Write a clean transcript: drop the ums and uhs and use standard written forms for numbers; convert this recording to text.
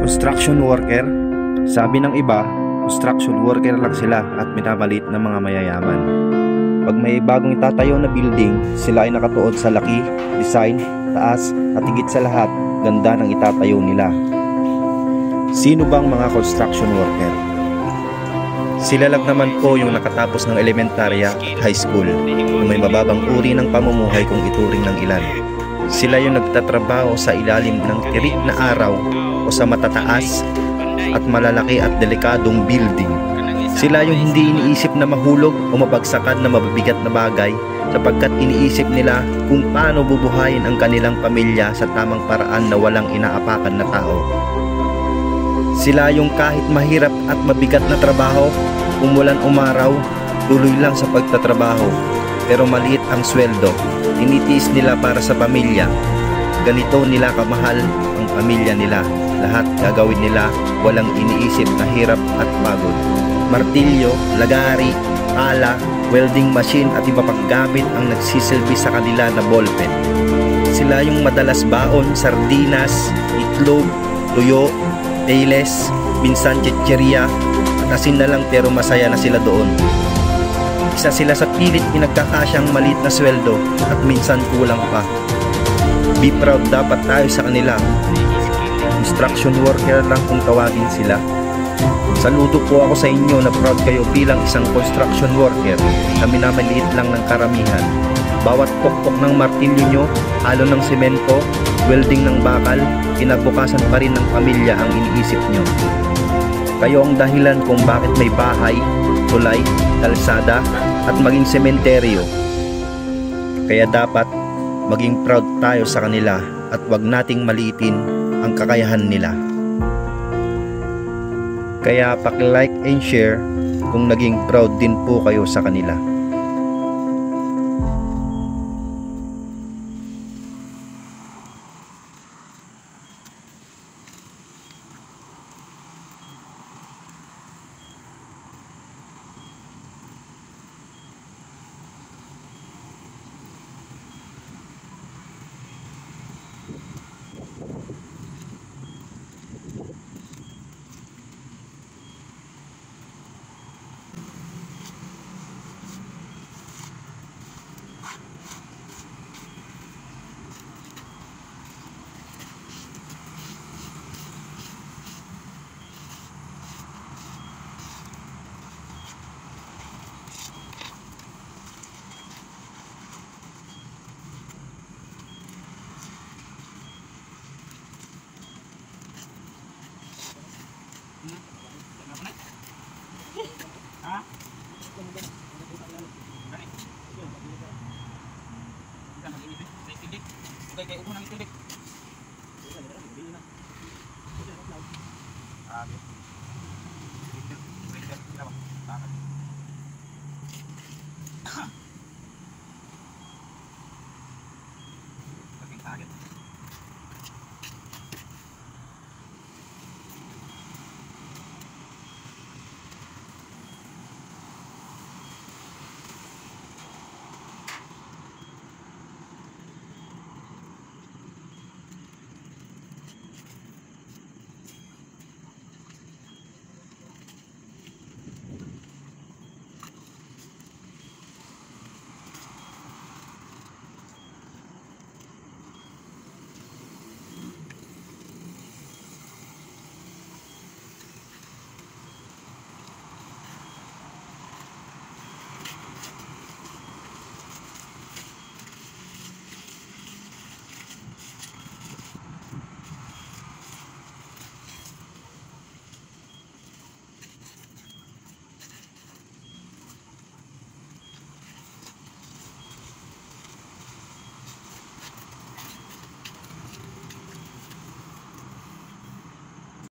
Construction worker. Sabi ng iba, construction worker lang sila at minamalit ng mga mayayaman. Pag may bagong itatayo na building, sila ay nakatuon sa laki, design, taas at higit sa lahat, ganda ng itatayo nila. Sino bang mga construction worker? Sila lang naman po yung nakatapos ng elementarya at high school na may mababang uri ng pamumuhay kung ituring ng ilan. Sila yung nagtatrabaho sa ilalim ng tirik na araw o sa matataas at malalaki at delikadong building. Sila yung hindi iniisip na mahulog o mabagsakan na mabibigat na bagay sapagkat iniisip nila kung paano bubuhayin ang kanilang pamilya sa tamang paraan na walang inaapakan na tao. Sila yung kahit mahirap at mabigat na trabaho, umulan umaraw, tuloy lang sa pagtatrabaho. Pero maliit ang sweldo, tinitiis nila para sa pamilya. Ganito nila kamahal ang pamilya nila. Lahat gagawin nila, walang iniisip na hirap at pagod. Martilyo, lagari, pala, welding machine at iba pang gamit ang nagsisilbi sa kanila na ballpen. Sila yung madalas baon, sardinas, itlog, tuyo, tailes, minsan chicheria at asin na lang pero masaya na sila doon. Isa sila sa pilit pinagkakasyang maliit na sweldo at minsan kulang pa. Be proud dapat tayo sa kanila. Construction worker lang kung tawagin sila. Saludo po ako sa inyo na proud kayo bilang isang construction worker na minamaliit lang ng karamihan. Bawat pokpok ng martilyo nyo, halo ng semento, welding ng bakal, kinabukasan pa rin ng pamilya ang iniisip nyo. Kayo ang dahilan kung bakit may bahay, tulay, kalsada at maging sementeryo. Kaya dapat maging proud tayo sa kanila at wag nating maliitin ang kakayahan nila. Kaya paki-like and share kung naging proud din po kayo sa kanila. Kayak ukur nang itu deh.